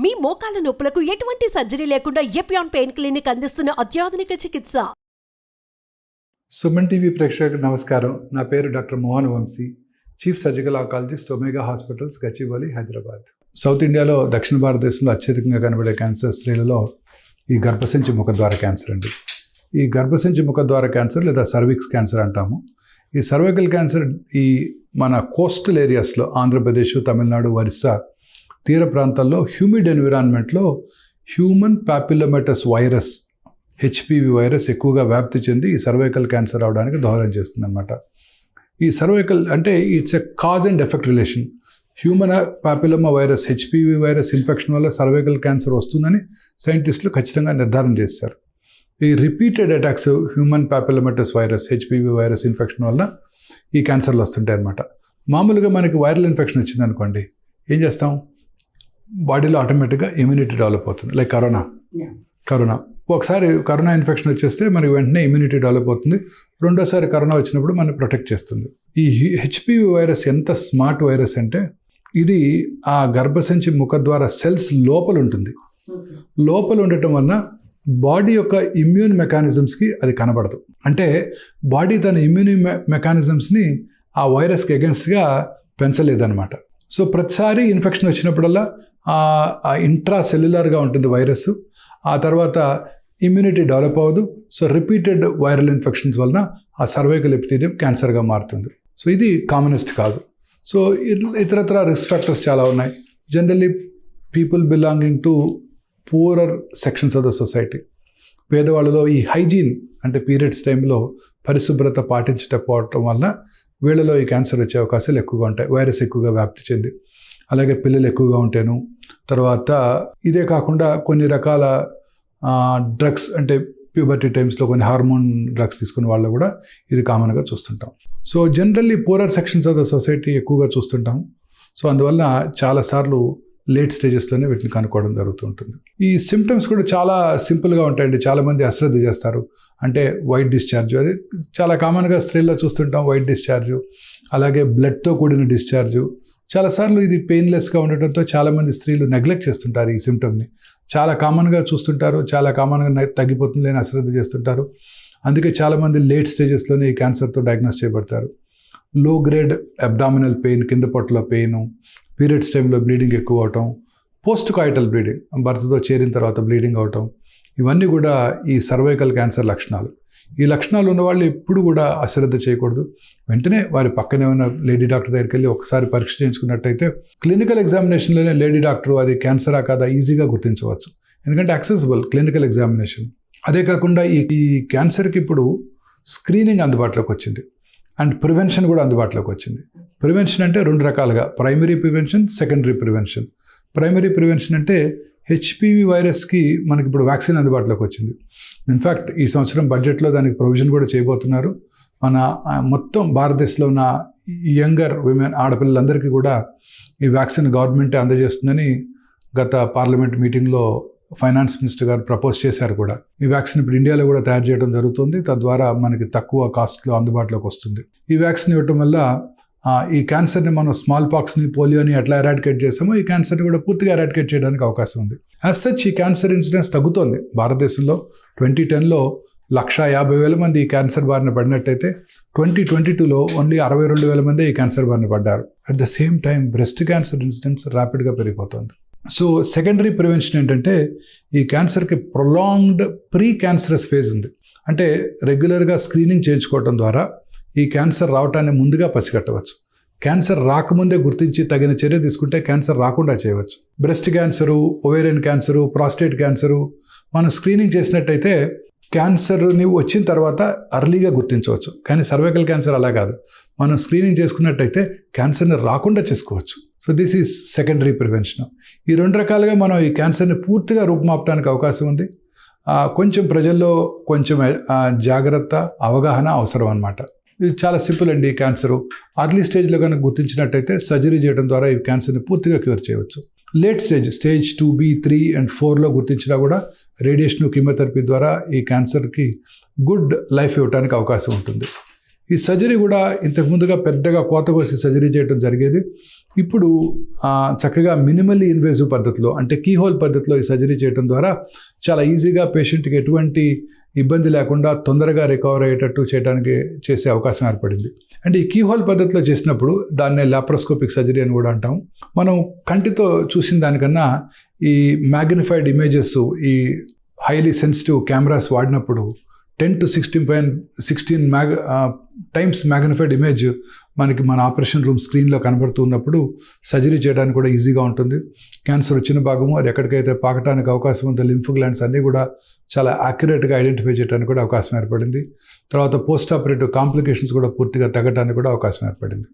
మీ మోకాల నొప్పులకు ఎటువంటి సర్జరీ లేకుండా ఎపియాన్ పెయిన్ క్లినిక్ అందిస్తున్న అత్యాధునిక చికిత్స. సుమన్ టీవీ ప్రేక్షకులకు నమస్కారం. నా పేరు doctor Mohan Vamshi, chief surgical oncologist, omega hospitals, Gachibowli, Hyderabad. South ఇండియాలో దక్షిణ భారతదేశంలో అత్యధికంగా కనబడే క్యాన్సర్ స్త్రీలలో ఈ గర్భసంచి ముఖద్వార క్యాన్సర్ అండి. ఈ గర్భసంచి ముఖద్వార క్యాన్సర్ లేదా సర్విక్స్ క్యాన్సర్ అంటాము. ఈ సర్వైకల్ క్యాన్సర్ ఈ మన కోస్టల్ ఏరియాస్లో ఆంధ్రప్రదేశ్, తమిళనాడు, ఒరిస్సా తీర ప్రాంతాల్లో హ్యూమిడ్ ఎన్విరాన్మెంట్లో human papillomatous virus HPV virus ఎక్కువగా వ్యాప్తి చెంది ఈ సర్వైకల్ క్యాన్సర్ అవడానికి దోహదం చేస్తుంది అనమాట. ఈ సర్వైకల్ అంటే it's a cause and effect relation. Human papilloma virus HPV virus infection వల్ల సర్వైకల్ క్యాన్సర్ వస్తుందని సైంటిస్టులు ఖచ్చితంగా నిర్ధారణ చేశారు. ఈ repeated attacks human papillomatous virus HPV virus infection వల్ల ఈ క్యాన్సర్లు వస్తుంటాయి అన్నమాట. మామూలుగా మనకి వైరల్ ఇన్ఫెక్షన్ వచ్చింది అనుకోండి, ఏం చేస్తాం? బాడీలో ఆటోమేటిక్గా ఇమ్యూనిటీ డెవలప్ అవుతుంది. లైక్ కరోనా ఒకసారి కరోనా ఇన్ఫెక్షన్ వచ్చేస్తే మనకి వెంటనే ఇమ్యూనిటీ డెవలప్ అవుతుంది. రెండోసారి కరోనా వచ్చినప్పుడు మనం ప్రొటెక్ట్ చేస్తుంది. ఈ హెచ్పివి వైరస్ ఎంత స్మార్ట్ వైరస్ అంటే ఇది ఆ గర్భసంచి ముఖద్వార సెల్స్ లోపల ఉంటుంది. లోపల ఉండటం వలన బాడీ యొక్క ఇమ్యూన్ మెకానిజమ్స్కి అది కనబడదు. అంటే బాడీ తన ఇమ్యూన్ మెకానిజమ్స్ని ఆ వైరస్కి అగెన్స్ట్గా పెంచలేదన్నమాట. సో ప్రతిసారి ఇన్ఫెక్షన్ వచ్చినప్పుడల్లా ఆ ఇంట్రా సెల్యులర్గా ఉంటుంది వైరస్. ఆ తర్వాత ఇమ్యూనిటీ డెవలప్ అవ్వదు. సో రిపీటెడ్ వైరల్ ఇన్ఫెక్షన్స్ వలన ఆ సర్వైకల్ ఎపిథీలియం క్యాన్సర్గా మారుతుంది. సో ఇది కామనెస్ట్ కాదు. సో ఇతరత్ర రిస్క్ ఫ్యాక్టర్స్ చాలా ఉన్నాయి. Generally people belonging to poorer sections of the society, పేదవాళ్ళలో ఈ హైజీన్ అంటే పీరియడ్స్ టైంలో పరిశుభ్రత పాటించకపోవటం వలన వీళ్ళలో ఈ క్యాన్సర్ వచ్చే అవకాశాలు ఎక్కువగా ఉంటాయి. వైరస్ ఎక్కువగా వ్యాప్తి చెంది, అలాగే పిల్లలు ఎక్కువగా ఉంటేను, తర్వాత ఇదే కాకుండా కొన్ని రకాల డ్రగ్స్ అంటే ప్యూబర్టీ టైమ్స్లో కొన్ని హార్మోన్ డ్రగ్స్ తీసుకునే వాళ్ళు కూడా ఇది కామన్గా చూస్తుంటాం. So generally poorer sections of the society ఎక్కువగా చూస్తుంటాం. సో అందువల్ల చాలాసార్లు లేట్ స్టేజెస్లోనే వీటిని కనుక్కోవడం జరుగుతుంటుంది. ఈ సిమ్టమ్స్ కూడా చాలా సింపుల్గా ఉంటాయండి. చాలామంది అశ్రద్ధ చేస్తారు. అంటే వైట్ డిశ్చార్జ్, అది చాలా కామన్గా స్త్రీల్లో చూస్తుంటాం. వైట్ డిశ్చార్జు, అలాగే బ్లడ్తో కూడిన డిశ్చార్జు. చాలాసార్లు ఇది పెయిన్లెస్గా ఉండటంతో చాలామంది స్త్రీలు నెగ్లెక్ట్ చేస్తుంటారు. ఈ సిమ్టమ్ని చాలా కామన్గా చూస్తుంటారు, చాలా కామన్గా తగ్గిపోతుంది అని అశ్రద్ధ చేస్తుంటారు. అందుకే చాలామంది లేట్ స్టేజెస్లోనే ఈ క్యాన్సర్తో డయాగ్నోస్ చేయబడతారు. లో గ్రేడ్ అబ్డామినల్ పెయిన్, కింద పొట్టలో పెయిన్, పీరియడ్స్ టైంలో బ్లీడింగ్ ఎక్కువ అవటం, పోస్ట్ కాయిటల్ బ్లీడింగ్, భర్తతో చేరిన తర్వాత బ్లీడింగ్ అవటం, ఇవన్నీ కూడా ఈ సర్వైకల్ క్యాన్సర్ లక్షణాలు. ఈ లక్షణాలు ఉన్నవాళ్ళు ఎప్పుడు కూడా అశ్రద్ధ చేయకూడదు. వెంటనే వారి పక్కనే ఉన్న లేడీ డాక్టర్ దగ్గరికి వెళ్ళి ఒకసారి పరీక్ష చేయించుకున్నట్టయితే క్లినికల్ ఎగ్జామినేషన్లోనే లేడీ డాక్టర్ అది క్యాన్సరా కాదా ఈజీగా గుర్తించవచ్చు. ఎందుకంటే యాక్సెసిబుల్ క్లినికల్ ఎగ్జామినేషన్. అదే కాకుండా ఈ క్యాన్సర్కి ఇప్పుడు స్క్రీనింగ్ అందుబాటులోకి వచ్చింది అండ్ ప్రివెన్షన్ కూడా అందుబాటులోకి వచ్చింది. ప్రివెన్షన్ అంటే రెండు రకాలుగా, primary prevention, secondary prevention. Primary prevention అంటే హెచ్పివి వైరస్కి మనకి ఇప్పుడు వ్యాక్సిన్ అందుబాటులోకి వచ్చింది. ఇన్ఫ్యాక్ట్ ఈ సంవత్సరం బడ్జెట్లో దానికి ప్రొవిజన్ కూడా చేయబోతున్నారు. మన మొత్తం భారతదేశంలో ఉన్న యంగర్ విమెన్, ఆడపిల్లలందరికీ కూడా ఈ వ్యాక్సిన్ గవర్నమెంటే అందజేస్తుందని గత పార్లమెంట్ మీటింగ్లో ఫైనాన్స్ మినిస్టర్ గారు ప్రపోజ్ చేశారు కూడా. ఈ వ్యాక్సిన్ ఇప్పుడు ఇండియాలో కూడా తయారు చేయడం జరుగుతుంది. తద్వారా మనకి తక్కువ కాస్ట్లో అందుబాటులోకి వస్తుంది. ఈ వ్యాక్సిన్ ఇవ్వటం వల్ల ఈ క్యాన్సర్ని మనం స్మాల్ పాక్స్ని, పోలియోని ఎట్లా ఎరాడికేట్ చేసామో ఈ క్యాన్సర్ని కూడా పూర్తిగా ఎరాడికేట్ చేయడానికి అవకాశం ఉంది. యాజ్ సచ్ ఈ క్యాన్సర్ ఇన్సిడెన్స్ తగ్గుతోంది. భారతదేశంలో 2010లో 150,000 మంది ఈ క్యాన్సర్ బారిన పడినట్టయితే 2022లో ఓన్లీ 62,000 మంది ఈ క్యాన్సర్ బారిన పడ్డారు. At the same time breast cancer incidence ర్యాపిడ్గా పెరిగిపోతుంది. సో సెకండరీ ప్రివెన్షన్ ఏంటంటే ఈ క్యాన్సర్కి ప్రొలాంగ్డ్ ప్రీ క్యాన్సరస్ ఫేజ్ ఉంది. అంటే రెగ్యులర్గా స్క్రీనింగ్ చేయించుకోవడం ద్వారా ఈ క్యాన్సర్ రావటాన్ని ముందుగా పసిగట్టవచ్చు. క్యాన్సర్ రాకముందే గుర్తించి తగిన చర్య తీసుకుంటే క్యాన్సర్ రాకుండా చేయవచ్చు. Breast cancer, ovarian cancer, prostate cancer మనం స్క్రీనింగ్ చేసినట్టయితే క్యాన్సర్ని వచ్చిన తర్వాత అర్లీగా గుర్తించవచ్చు. కానీ సర్వైకల్ క్యాన్సర్ అలా కాదు. మనం స్క్రీనింగ్ చేసుకున్నట్టయితే క్యాన్సర్ని రాకుండా చేసుకోవచ్చు. So this is secondary prevention. ఈ రెండు రకాలుగా మనం ఈ క్యాన్సర్ని పూర్తిగా రూపుమాపడానికి అవకాశం ఉంది. కొంచెం ప్రజల్లో కొంచెం జాగ్రత్త, అవగాహన అవసరం అన్నమాట. ఇది చాలా సింపుల్ అండి. ఈ క్యాన్సరు అర్లీ స్టేజ్లో కనుక గుర్తించినట్టయితే సర్జరీ చేయడం ద్వారా ఈ క్యాన్సర్ని పూర్తిగా క్యూర్ చేయవచ్చు. లేట్ స్టేజ్ 2B, 3 and 4లో గుర్తించినా కూడా రేడియేషన్, కీమోథెరపీ ద్వారా ఈ క్యాన్సర్కి గుడ్ లైఫ్ ఇవ్వడానికి అవకాశం ఉంటుంది. ఈ సర్జరీ కూడా ఇంతకు ముందుగా పెద్దగా కోత కోసి సర్జరీ చేయడం జరిగేది. ఇప్పుడు చక్కగా మినిమల్లీ ఇన్వేజివ్ పద్ధతిలో, అంటే కీహోల్ పద్ధతిలో ఈ సర్జరీ చేయడం ద్వారా చాలా ఈజీగా పేషెంట్కి ఎటువంటి ఇబ్బంది లేకుండా తొందరగా రికవర్ అయ్యేటట్టు చేసే అవకాశం ఏర్పడింది. అంటే ఈ కీహోల్ పద్ధతిలో చేసినప్పుడు దాన్నే లాప్రోస్కోపిక్ సర్జరీ అని కూడా అంటాం. మనం కంటితో చూసిన దానికన్నా ఈ మ్యాగ్నిఫైడ్ ఇమేజెస్, ఈ హైలీ సెన్సిటివ్ కెమెరాస్ వాడినప్పుడు 10 to 16 టైమ్స్ మ్యాగ్నిఫైడ్ ఇమేజ్ మనకి మన ఆపరేషన్ రూమ్ స్క్రీన్లో కనబడుతూ ఉన్నప్పుడు సర్జరీ చేయడానికి కూడా ఈజీగా ఉంటుంది. క్యాన్సర్ వచ్చిన భాగము అది ఎక్కడికైతే పాకటానికి అవకాశం ఉందో లింఫ్ గ్లాండ్స్ అన్నీ కూడా చాలా యాక్యురేట్గా ఐడెంటిఫై చేయడానికి కూడా అవకాశం ఏర్పడింది. తర్వాత పోస్ట్ ఆపరేటివ్ కాంప్లికేషన్స్ కూడా పూర్తిగా తగ్గడానికి కూడా అవకాశం ఏర్పడింది.